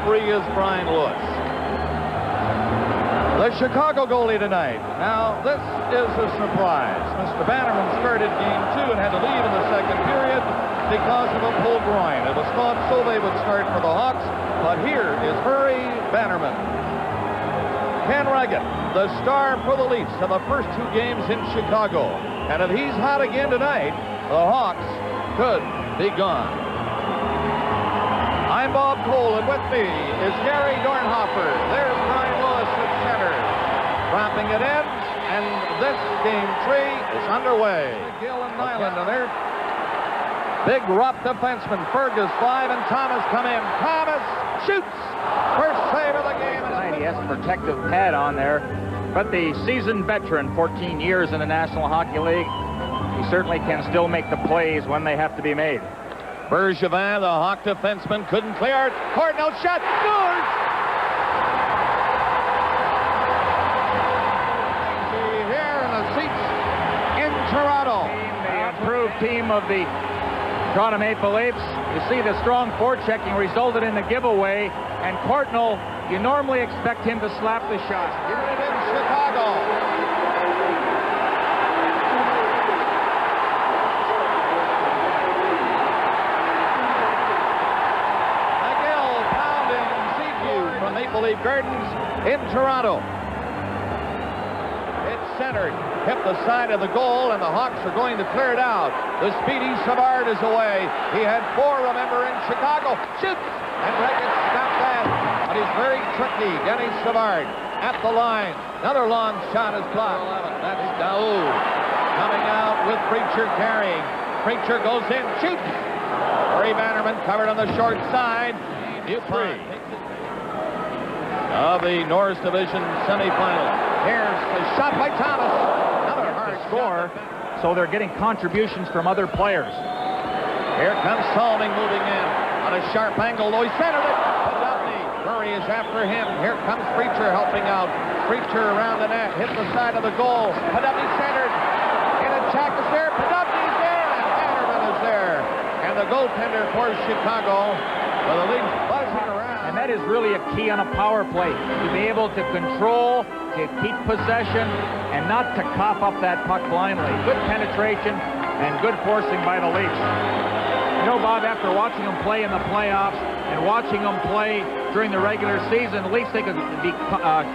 referee is Brian Lewis. The Chicago goalie tonight. Now, this is a surprise. Mr. Bannerman started game 2 and had to leave in the second period because of a pulled groin. It was thought Sauvé would start for the Hawks, but here is Murray Bannerman. Ken Regan, the star for the Leafs in the first 2 games in Chicago. And if he's hot again tonight, the Hawks could be gone. I'm Bob Cole, and with me is Gary Dornhofer. There's Brian Lewis at center, dropping it in, and this game 3 is underway. Gill and Nyland, and their big rough defenseman, Fergus 5, and Thomas come in. Thomas shoots! First save of the game. He has a protective pad on there, but the seasoned veteran, 14 years in the National Hockey League, he certainly can still make the plays when they have to be made. Bergevin, the Hawk defenseman, couldn't clear it. Cardinal shot, scores! Here in the seats in Toronto. The improved team of the Toronto Meiple Lifs. You see the strong forechecking resulted in the giveaway, and Cardinal, you normally expect him to slap the shot. Giving it in Chicago. Maple Leaf Gardens in Toronto. It's centered, hit the side of the goal, and the Hawks are going to clear it out. The speedy Savard is away. He had 4, remember, in Chicago. Shoots! And Regan stopped that. But he's very tricky, getting Savard at the line. Another long shot is blocked. That's Daou coming out with Preacher carrying. Preacher goes in, shoots! Murray Bannerman covered on the short side. New 3 of the Norris Division semifinal. Here's the shot by Thomas. Another hard score, so they're getting contributions from other players. Here comes Salming moving in on a sharp angle. He centered it. Podolny. Murray is after him. Here comes Preacher helping out. Preacher around the net. Hit the side of the goal. Podolny centered. In attack is there. Podolny's there. And Bannerman is there. And the goaltender for Chicago. Well, the league's buzzing around. And that is really a key on a power play, to be able to control, to keep possession, and not to cough up that puck blindly. Good penetration and good forcing by the Leafs. You know, Bob, after watching them play in the playoffs and watching them play during the regular season, at least they could be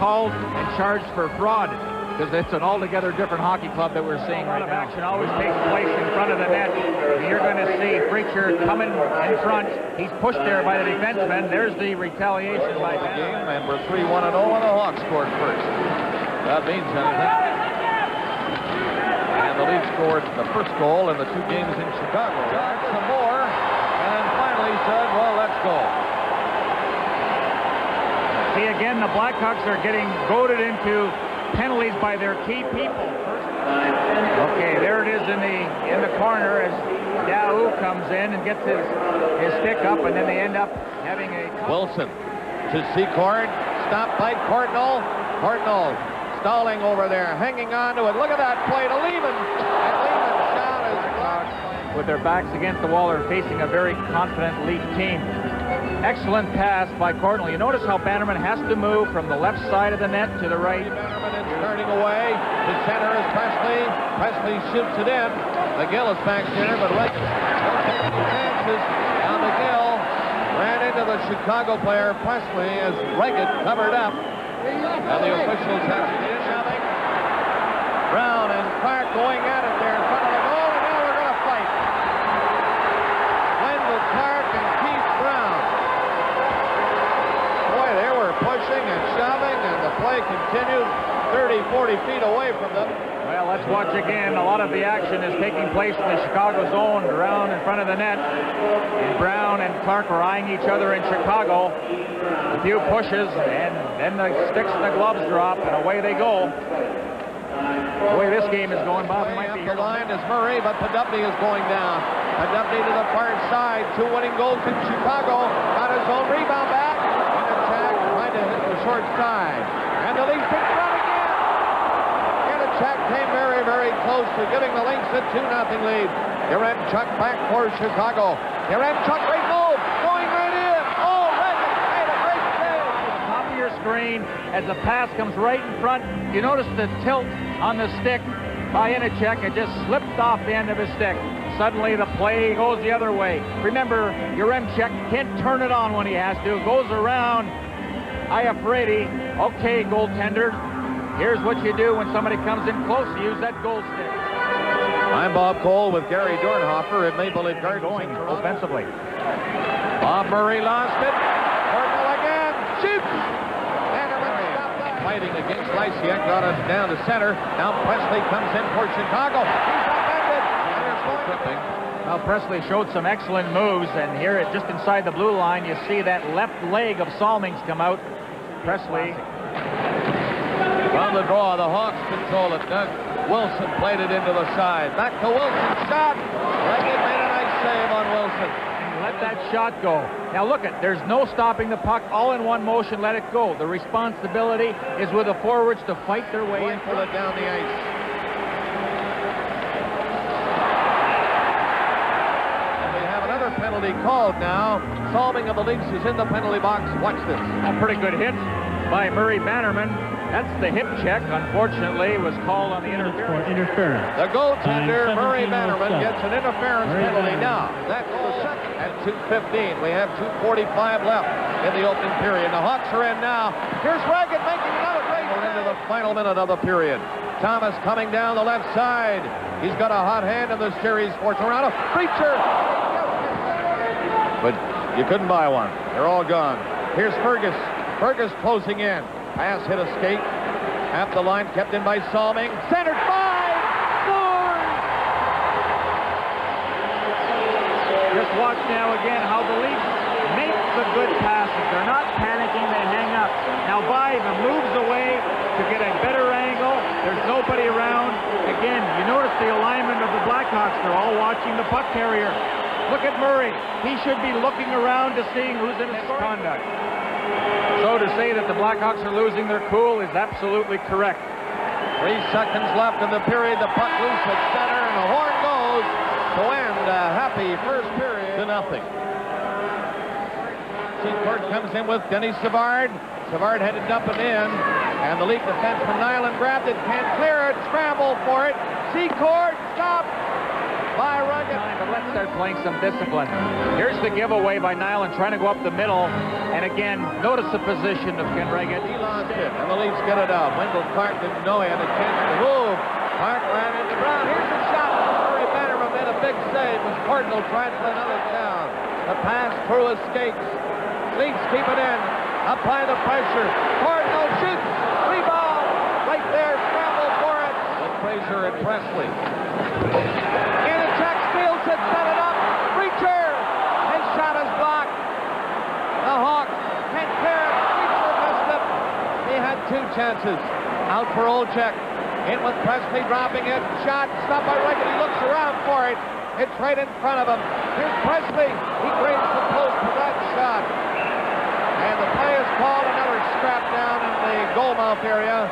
called and charged for fraud, because it's an altogether different hockey club that we're seeing right now. Action always takes place in front of the net. You're going to see Preacher coming in front. He's pushed there by the defenseman. There's the retaliation by the game, and we're 3-1-0, and the Hawks scored first. That means anything. And the Leafs scored the first goal in the 2 games in Chicago. Got some more, and then finally said, well, let's go. See, again, the Blackhawks are getting goaded into penalties by their key people. Okay, there it is in the corner as Daou comes in and gets his stick up, and then they end up having a... Wilson to Secord, stopped by Cardinal. Cardinal stalling over there, hanging on to it. Look at that play to Lehman. And Lehman's shot is blocked. With their backs against the wall, they're facing a very confident Leaf team. Excellent pass by Cardinal. You notice how Bannerman has to move from the left side of the net to the right. Bannerman is turning away. The center is Presley. Presley shoots it in. McGill is back there, but Regan don't take any chances. Now McGill ran into the Chicago player Presley as Regan covered up. Now the officials have to do nothing. Brown and Clark going at it there in front of the goal, and now we're going to fight. Wendell Clark and Keith Brown. Boy, they were pushing and shoving, and the play continued 30, 40 feet away from them. Well, let's watch again. A lot of the action is taking place in the Chicago zone around in front of the net. And Brown and Clark are eyeing each other in Chicago. A few pushes, and then the sticks and the gloves drop, and away they go. The way this game is going, Bob, might be the line is Murray, but Podolny is going down. Podolny to the far side. 2 winning goals in Chicago. Got his own rebound back. In attack, trying to hit the short side. And the Leafs in front again. In attack came very, very close to giving the Leafs a 2-0 lead. Yaremchuk back for Chicago. Yaremchuk, great move. Going right in. Oh, Regan made a great screen as the pass comes right in front. You notice the tilt on the stick by Inachek. It just slipped off the end of his stick. Suddenly the play goes the other way. Remember, Yaremchuk can't turn it on when he has to. Goes around Iafredi. Okay, goaltender. Here's what you do when somebody comes in close. You use that goal stick. I'm Bob Cole with Gary Dornhofer at Maple Leaf Gardens going offensively. Bob Murray lost it. Cardinal again. Shoots. And fighting against Lysiak. Got us down to center. Now Presley comes in for Chicago. He's upended. And there's tripping. Well, Presley showed some excellent moves, and here, just inside the blue line, you see that left leg of Salmings come out. Presley. On the draw, the Hawks control it. Doug Wilson played it into the side. Back to Wilson. Shot. Leggett made a nice save on Wilson. Let that shot go. Now look it, there's no stopping the puck. All in one motion, let it go. The responsibility is with the forwards to fight their way in. Pull it down the ice. And we have another penalty called now. Salming of the Leafs is in the penalty box. Watch this. A pretty good hit by Murray Bannerman. That's the hip check. Unfortunately, was called on the interference. The goaltender, Murray Bannerman, gets an interference penalty now. That's the second at 2:15. We have 2:45 left in the opening period. The Hawks are in now. Here's Reagan making another great save. Into the final minute of the period. Thomas coming down the left side. He's got a hot hand in the series for Toronto. Preacher! But you couldn't buy one. They're all gone. Here's Fergus. Fergus closing in. Pass hit a skate. Half the line kept in by Salming. Centered by! Scores! Just watch now again how the Leafs make the good passes. They're not panicking, they hang up. Now Vaiva moves away to get a better angle. There's nobody around. Again, you notice the alignment of the Blackhawks. They're all watching the puck carrier. Look at Murray. He should be looking around to seeing who's in his conduct. So to say that the Blackhawks are losing their cool is absolutely correct. 3 seconds left in the period. The puck loose at center, and the horn goes to end a happy first period to nothing. Secord comes in with Denny Savard. Savard had to dump it in, and the Leaf defenseman Nyland grabbed it, can't clear it, scrambled for it. Secord stopped by Rugged. But let's start playing some discipline. Here's the giveaway by Nyland trying to go up the middle. And again, notice the position of Ken Reagan. He lost it, and the Leafs get it out. Wendell Clark didn't know he had a chance to move. Clark ran into Brown. Here's the shot. Murray Bannerman made a big save as Cardinal tried for another down. The pass through escapes. Leafs keep it in. Apply the pressure. Cardinal shoots. Rebound. Right there. Scramble for it. With Fraser and Presley. Set it up. Preacher. His shot is blocked. The Hawks can't clear it. Preacher missed it. He had 2 chances. Out for Olczyk. In with Presley dropping it. Shot stopped by Reagan. He looks around for it. It's right in front of him. Here's Presley. He grazed the post for that shot. And the play is called. Another scrap down in the goal mouth area.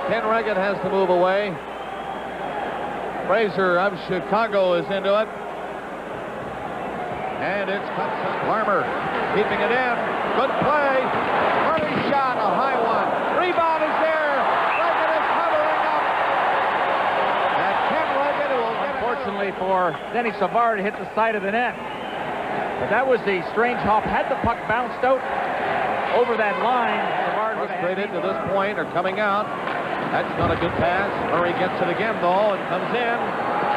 Ken Reagan has to move away. Fraser of Chicago is into it. And it's Farmer keeping it in. Good play. Murray shot, a high one. Rebound is there. Reagan is covering up. And Ken Reagan will get it. Unfortunately for Denny Savard, hit the side of the net. But that was the strange hop. Had the puck bounced out over that line, Savard was straight into this point or coming out. That's not a good pass. Murray gets it again, though, and comes in.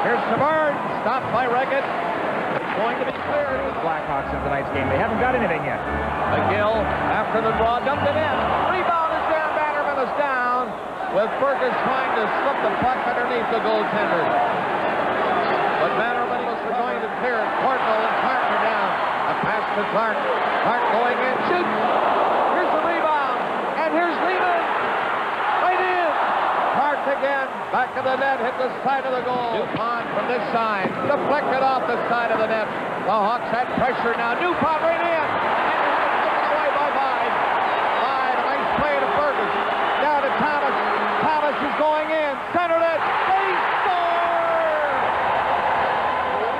Here's Savard. Stopped by Reagan. Going to be cleared with the Blackhawks in tonight's game. They haven't got anything yet. McGill, after the draw, dumped it in. Rebound is there. Bannerman is down. With Fergus trying to slip the puck underneath the goaltender. But Bannerman was going to clear it. Cardinal and Clark are down. A pass to Clark. Clark going in. Shoots. Here's the rebound. And here's Lehman. Right in. Clark again. Back of the net. Hit the side of the goal. DuPont from this side. Deflected off the side of the net. The Hawks had pressure now. DuPont right in. And taken away by Vide. Vide, a nice play to Fergus. Down to Thomas. Thomas is going in. Centered it. They score!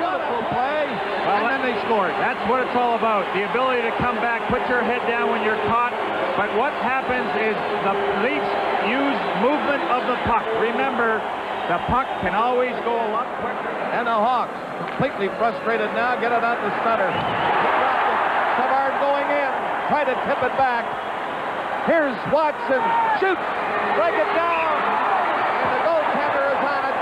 Beautiful play. Well, and then they scored. That's what it's all about. The ability to come back, put your head down when you're caught, But what happens is the Leafs use movement of the puck. Remember, the puck can always go a lot quicker. And the Hawks, completely frustrated now, get it out to Sutter. He dropped it. Savard going in, try to tip it back. Here's Watson, shoots, break it down, and the goaltender is on it.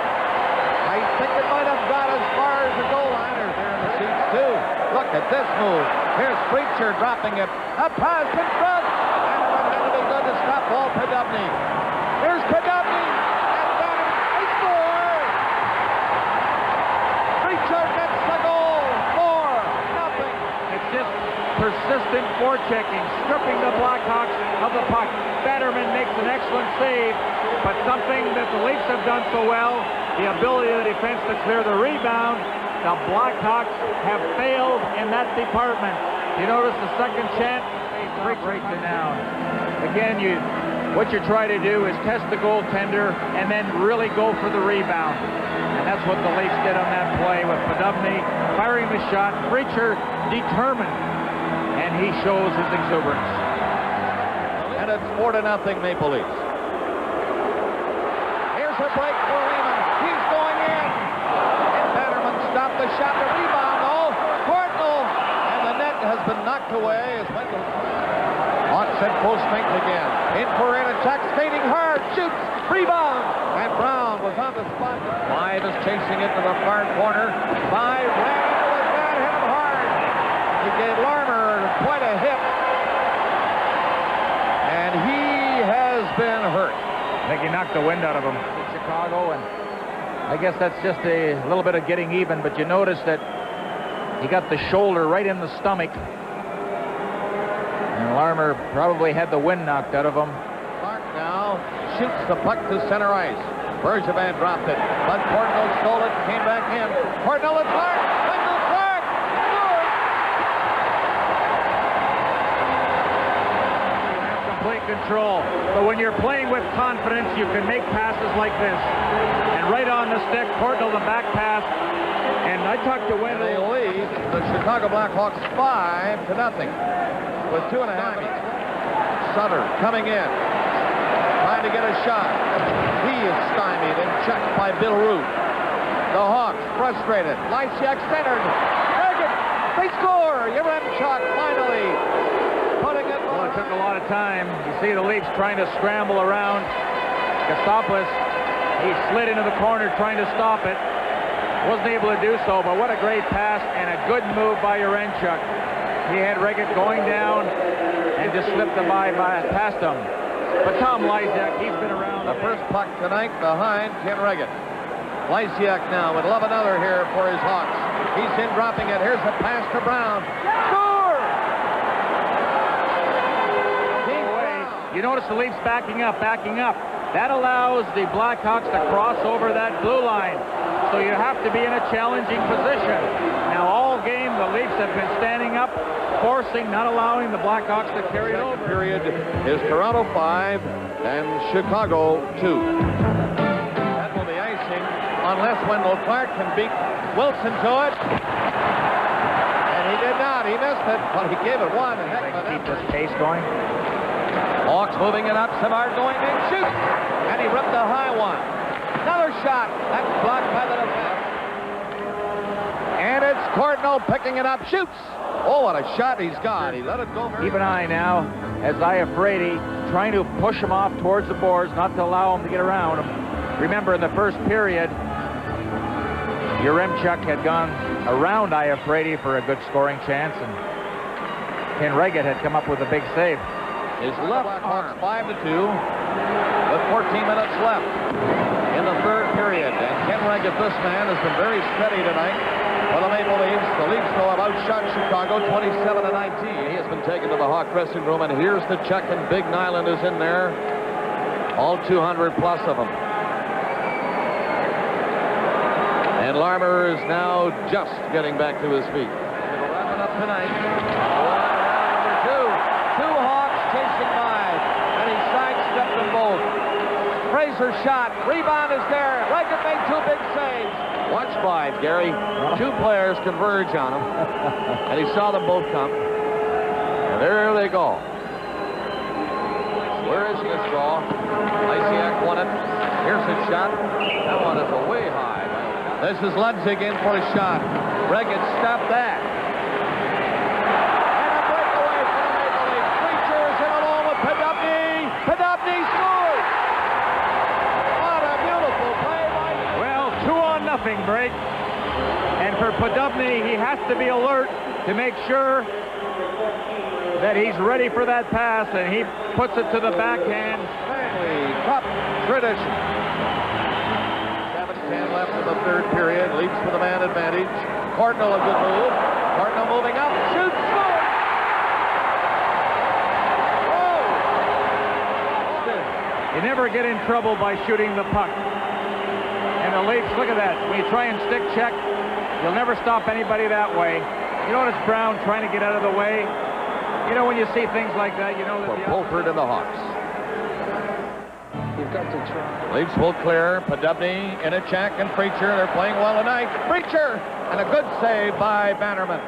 I think it might have got as far as the goal line. They're there in the seats too. Look at this move. Here's Preacher dropping it. A pass in front, and it would have to be good to stop Walt Podubny. Here's Podubny, and then they score. Preacher gets the goal. 4-0. It's just persistent forechecking, stripping the Blackhawks of the puck. Fetterman makes an excellent save, but something that the Leafs have done so well, the ability of the defense to clear the rebound. The Blackhawks have failed in that department. You notice the second chance, breaks down. Again, what you try to do is test the goaltender and then really go for the rebound. And that's what the Leafs did on that play with Podubny firing the shot. Preacher determined, and he shows his exuberance. And it's 4-0 Maple Leafs. Here's a break for Lehman. He's going in. And Bannerman stopped the shot. The rebound, though. Cardinal. And the net has been knocked away as Wendell. Hawks at full strength again. In for an attack, skating hard. Shoots. Rebound. And Brown was on the spot. Five is chasing it to the far corner. Five ran into it. That hit him hard. He gave Larmer quite a hit. And he has been hurt. I think he knocked the wind out of him in Chicago, and I guess that's just a little bit of getting even, but you notice that he got the shoulder right in the stomach, and Larmer probably had the wind knocked out of him. Clark now shoots the puck to center ice. Bergevin dropped it, but Cardinal stole it, came back in. Cardinal and Clark! Wendell Clark! Scored! Complete control. But when you're playing with confidence, you can make passes like this. And right on the stick, Cardinal the back pass. And I talked to Wendell. They lead the Chicago Blackhawks 5-0 with 2.5 minutes. Sutter coming in, trying to get a shot. He is stymied and checked by Bill Root. The Hawks frustrated. Lysiak centered. Dragon. They score. Yaremchuk finally putting it. Well, it took a lot of time. You see the Leafs trying to scramble around. Kostopoulos, he slid into the corner trying to stop it. Wasn't able to do so, but what a great pass and a good move by Yaremchuk. He had Reggett going down and just slipped the by past him. But Tom Lysiak, he's been around. The first puck tonight behind Ken Reggett. Lysiak now would love another here for his Hawks. He's in dropping it. Here's the pass to Brown. Score! You notice the Leafs backing up. That allows the Blackhawks to cross over that blue line. So you have to be in a challenging position. Now all game the Leafs have been standing up, forcing, not allowing the Blackhawks to carry it over. Period is Toronto 5 and Chicago 2. That will be icing unless Wendell Clark can beat Wilson to it. And he did not. He missed it, but he gave it one. And heck of an keep this pace going. Hawks moving it up. Savard going in, shoots, and he ripped a high one. Another shot. That's blocked by the defense. And it's Cardinal picking it up, shoots. Oh, what a shot he's got. He let it go. Keep an eye now as Iafrate trying to push him off towards the boards, not to allow him to get around him. Remember, in the first period, Yaremchuk had gone around Iafrate for a good scoring chance, and Ken Reggett had come up with a big save. His left arm 5-2 with 14 minutes left in the third period. And Ken Reggett, this man, has been very steady tonight for the Maple Leafs. The Leafs, though, have outshot Chicago 27-19. He has been taken to the Hawk dressing room, and here's the check, and Big Nyland is in there. All 200 plus of them. And Larmer is now just getting back to his feet. It'll wrap it up tonight. Number 2. Two Hawks chasing by, and he sidestepped them both. Fraser shot. Rebound is there. Reggett made two big saves. Watch 5, Gary. Two players converge on him, and he saw them both come. And there they go. Where is this ball? Lysiak won it. Here's his shot. That one is way high. This is Ludwig in for a shot. Regan stopped that. And a breakaway for the Maple Leafs. Preachers in alone with Podubny. Podubny scores! What a beautiful play by... Well, 2-0 break. And for Podubny, he has to be alert to make sure that he's ready for that pass, and he puts it to the backhand. Stanley Cup tradition. 7:10 left in the third period. Leafs with a man advantage. Cardinal a good move. Cardinal moving up. Shoots. Score! Oh! You never get in trouble by shooting the puck. And the Leafs, look at that. When you try and stick check, you'll never stop anybody that way. You notice Brown trying to get out of the way. You know, when you see things like that, you know that for Pulford and the Hawks. You've got to try. Leafs will clear. Podubny in a check, and Preacher. They're playing well tonight. Preacher! And a good save by Bannerman. A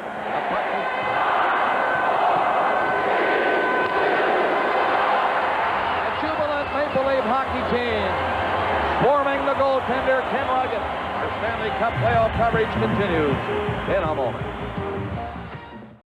jubilant Maple Leaf hockey team. Swarming the goaltender, Ken Rugged. Our Stanley Cup playoff coverage continues in a moment.